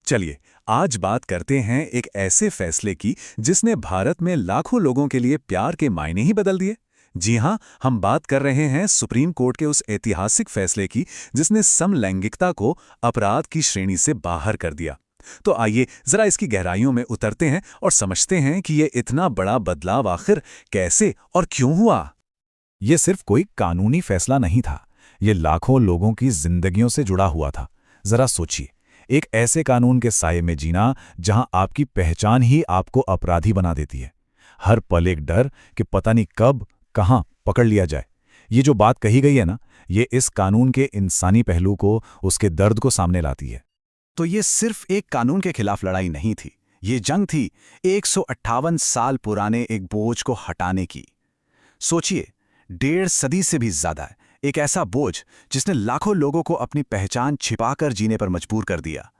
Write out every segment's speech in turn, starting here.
चलिए, आज बात करते हैं एक ऐसे फैसले की जिसने भारत में लाखों लोगों के लिए प्यार के मायने ही बदल दिए। जी हां, हम बात कर रहे हैं सुप्रीम कोर्ट के उस ऐतिहासिक फैसले की जिसने समलैंगिकता को अपराध की श्रेणी से बाहर कर दिया। तो आइए जरा इसकी गहराइयों में उतरते हैं और समझते हैं कि ये इतना बड़ा बदलाव आखिर कैसे और क्यों हुआ। ये सिर्फ कोई कानूनी फैसला नहीं था, ये लाखों लोगों की जिंदगियों से जुड़ा हुआ था। जरा सोचिए, एक ऐसे कानून के साये में जीना जहां आपकी पहचान ही आपको अपराधी बना देती है। हर पल एक डर कि पता नहीं कब कहां पकड़ लिया जाए। ये जो बात कही गई है ना, ये इस कानून के इंसानी पहलू को, उसके दर्द को सामने लाती है। तो ये सिर्फ एक कानून के खिलाफ लड़ाई नहीं थी, ये जंग थी 158 साल पुराने एक बोझ को हटाने की। सोचिए, 1.5 सदी से भी ज्यादा है, एक ऐसा बोझ जिसने लाखों लोगों को अपनी पहचान छिपाकर जीने पर मजबूर कर दिया।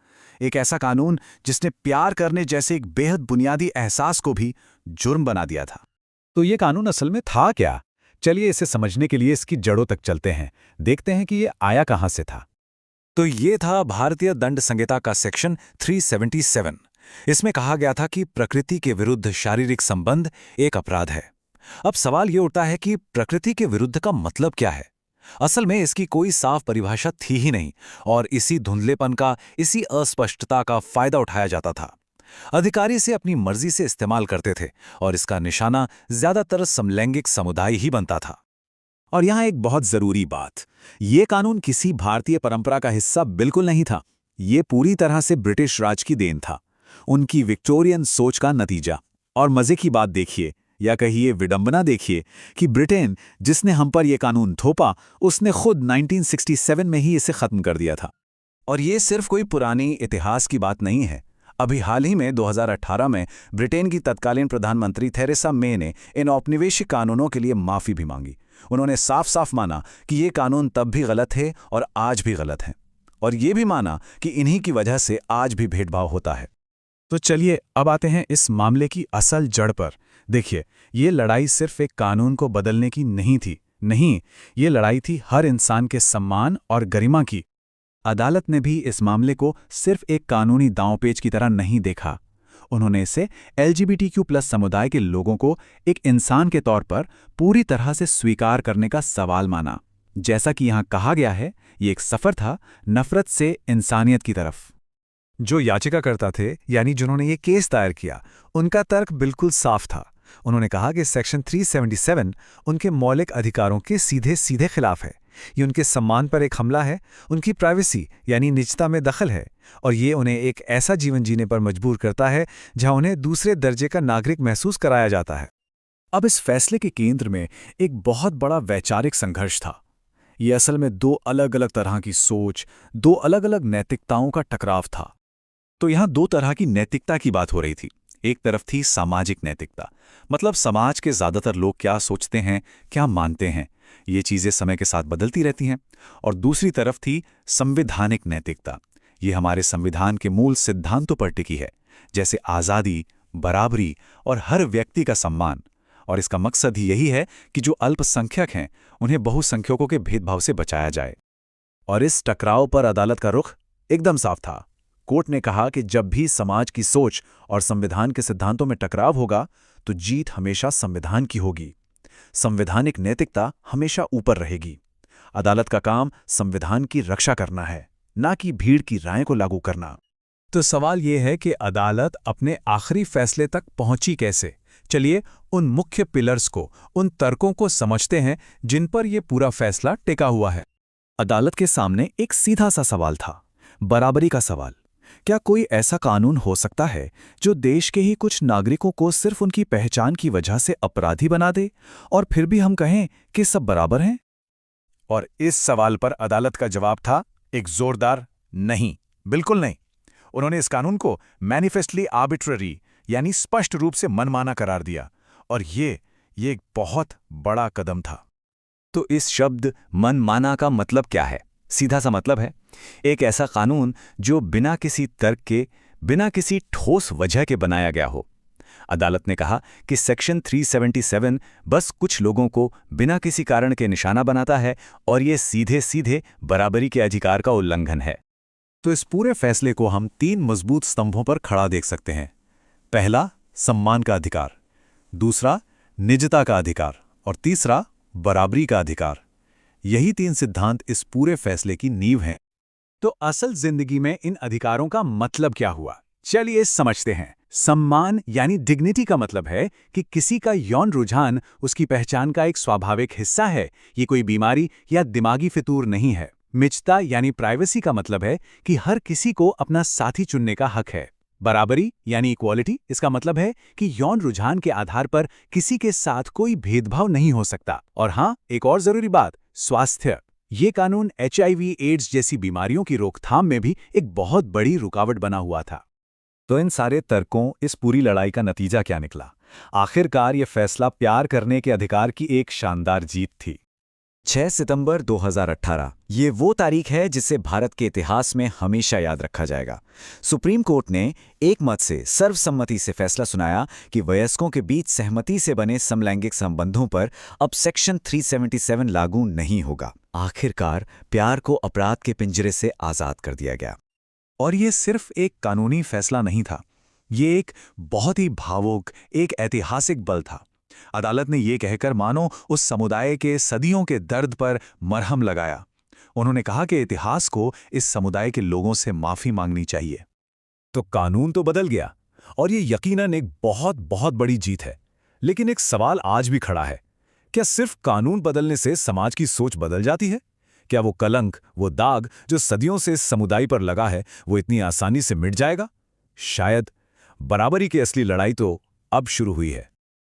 एक ऐसा कानून जिसने प्यार करने जैसे एक बेहद बुनियादी एहसास को भी जुर्म बना दिया था। तो ये कानून असल में था क्या? चलिए इसे समझने के लिए इसकी जड़ों तक चलते हैं, देखते हैं कि ये आया कहां से था। तो ये था भारतीय दंड संहिता का सेक्शन 377। इसमें कहा गया था कि प्रकृति के विरुद्ध शारीरिक संबंध एक अपराध है। अब सवाल ये उठता है कि प्रकृति के विरुद्ध का मतलब क्या है। असल में इसकी कोई साफ परिभाषा थी ही नहीं और इसी धुंधलेपन का, इसी अस्पष्टता का फायदा उठाया जाता था। अधिकारी इसे अपनी मर्जी से इस्तेमाल करते थे और इसका निशाना ज्यादातर समलैंगिक समुदाय ही बनता था। और यहाँ एक बहुत जरूरी बात, ये कानून किसी भारतीय परंपरा का हिस्सा बिल्कुल नहीं था। ये पूरी तरह से ब्रिटिश राज की देन था, उनकी विक्टोरियन सोच का नतीजा। और मजे की बात देखिए, या कहिए विडंबना देखिए, कि ब्रिटेन जिसने हम पर यह कानून थोपा, उसने खुद 1967 में ही इसे खत्म कर दिया था। और ये सिर्फ कोई पुरानी इतिहास की बात नहीं है। अभी हाल ही में 2018 में ब्रिटेन की तत्कालीन प्रधानमंत्री थेरेसा मे ने इन औपनिवेशिक कानूनों के लिए माफी भी मांगी। उन्होंने साफ साफ माना कि ये कानून तब भी गलत थे और आज भी गलत हैं, और ये भी माना कि इन्हीं की वजह से आज भी भेदभाव होता है। तो चलिए अब आते हैं इस मामले की असल जड़ पर। देखिए, ये लड़ाई सिर्फ एक कानून को बदलने की नहीं थी। नहीं, ये लड़ाई थी हर इंसान के सम्मान और गरिमा की। अदालत ने भी इस मामले को सिर्फ एक कानूनी दांवपेच की तरह नहीं देखा। उन्होंने इसे LGBTQ+ समुदाय के लोगों को एक इंसान के तौर पर पूरी तरह से स्वीकार करने का सवाल माना। जैसा कि यहाँ कहा गया है, ये एक सफर था नफरत से इंसानियत की तरफ। जो याचिकाकर्ता थे, यानी जिन्होंने ये केस दायर किया, उनका तर्क बिल्कुल साफ था। उन्होंने कहा कि सेक्शन 377 उनके मौलिक अधिकारों के सीधे सीधे खिलाफ है। ये उनके सम्मान पर एक हमला है, उनकी प्राइवेसी यानी निजता में दखल है, और ये उन्हें एक ऐसा जीवन जीने पर मजबूर करता है जहां उन्हें दूसरे दर्जे का नागरिक महसूस कराया जाता है। अब इस फैसले के केंद्र में एक बहुत बड़ा वैचारिक संघर्ष था। ये असल में दो अलग अलग तरह की सोच, दो अलग अलग नैतिकताओं का टकराव था। तो यहाँ दो तरह की नैतिकता की बात हो रही थी। एक तरफ थी सामाजिक नैतिकता, मतलब समाज के ज्यादातर लोग क्या सोचते हैं, क्या मानते हैं, ये चीजें समय के साथ बदलती रहती हैं। और दूसरी तरफ थी संवैधानिक नैतिकता। ये हमारे संविधान के मूल सिद्धांतों पर टिकी है, जैसे आज़ादी, बराबरी और हर व्यक्ति का सम्मान। और इसका मकसद ही यही है कि जो अल्पसंख्यक हैं, उन्हें बहुसंख्यकों के भेदभाव से बचाया जाए। और इस टकराव पर अदालत का रुख एकदम साफ था। कोर्ट ने कहा कि जब भी समाज की सोच और संविधान के सिद्धांतों में टकराव होगा, तो जीत हमेशा संविधान की होगी। संवैधानिक नैतिकता हमेशा ऊपर रहेगी। अदालत का काम संविधान की रक्षा करना है, ना कि भीड़ की राय को लागू करना। तो सवाल यह है कि अदालत अपने आखिरी फैसले तक पहुंची कैसे? चलिए उन मुख्य पिलर्स को, उन तर्कों को समझते हैं जिन पर यह पूरा फैसला टिका हुआ है। अदालत के सामने एक सीधा सा सवाल था, बराबरी का सवाल। क्या कोई ऐसा कानून हो सकता है जो देश के ही कुछ नागरिकों को सिर्फ उनकी पहचान की वजह से अपराधी बना दे, और फिर भी हम कहें कि सब बराबर हैं? और इस सवाल पर अदालत का जवाब था एक जोरदार नहीं, बिल्कुल नहीं। उन्होंने इस कानून को मैनिफेस्टली आर्बिट्ररी, यानी स्पष्ट रूप से मनमाना करार दिया। और ये एक बहुत बड़ा कदम था। तो इस शब्द मनमाना का मतलब क्या है? सीधा सा मतलब है एक ऐसा कानून जो बिना किसी तर्क के, बिना किसी ठोस वजह के बनाया गया हो। अदालत ने कहा कि सेक्शन 377 बस कुछ लोगों को बिना किसी कारण के निशाना बनाता है और ये सीधे सीधे बराबरी के अधिकार का उल्लंघन है। तो इस पूरे फैसले को हम 3 मजबूत स्तंभों पर खड़ा देख सकते हैं। पहला, सम्मान का अधिकार। दूसरा, निजता का अधिकार। और तीसरा, बराबरी का अधिकार। यही 3 सिद्धांत इस पूरे फैसले की नींव हैं। तो असल जिंदगी में इन अधिकारों का मतलब क्या हुआ? चलिए समझते हैं। सम्मान यानी डिग्निटी का मतलब है कि किसी का यौन रुझान उसकी पहचान का एक स्वाभाविक हिस्सा है, ये कोई बीमारी या दिमागी फितूर नहीं है। निजता यानी प्राइवेसी का मतलब है कि हर किसी को अपना साथी चुनने का हक है। बराबरी यानी इक्वालिटी, इसका मतलब है कि यौन रुझान के आधार पर किसी के साथ कोई भेदभाव नहीं हो सकता। और हाँ, एक और जरूरी बात, स्वास्थ्य। ये कानून HIV, एड्स जैसी बीमारियों की रोकथाम में भी एक बहुत बड़ी रुकावट बना हुआ था। तो इन सारे तर्कों, इस पूरी लड़ाई का नतीजा क्या निकला? आखिरकार ये फैसला प्यार करने के अधिकार की एक शानदार जीत थी। 6 सितंबर 2018 ये वो तारीख है जिसे भारत के इतिहास में हमेशा याद रखा जाएगा। सुप्रीम कोर्ट ने एक मत से सर्वसम्मति से फैसला सुनाया कि वयस्कों के बीच सहमति से बने समलैंगिक संबंधों पर अब सेक्शन 377 लागू नहीं होगा। आखिरकार प्यार को अपराध के पिंजरे से आजाद कर दिया गया। और ये सिर्फ एक कानूनी फैसला नहीं था, ये एक बहुत ही भावुक, एक ऐतिहासिक बल था। अदालत ने ये कहकर मानो उस समुदाय के सदियों के दर्द पर मरहम लगाया। उन्होंने कहा कि इतिहास को इस समुदाय के लोगों से माफी मांगनी चाहिए। तो कानून तो बदल गया और ये यकीनन एक बहुत बहुत बड़ी जीत है। लेकिन एक सवाल आज भी खड़ा है, क्या सिर्फ कानून बदलने से समाज की सोच बदल जाती है? क्या वो कलंक, वो दाग जो सदियों से इस समुदाय पर लगा है, वो इतनी आसानी से मिट जाएगा? शायद। बराबरी की असली लड़ाई तो अब शुरू हुई है।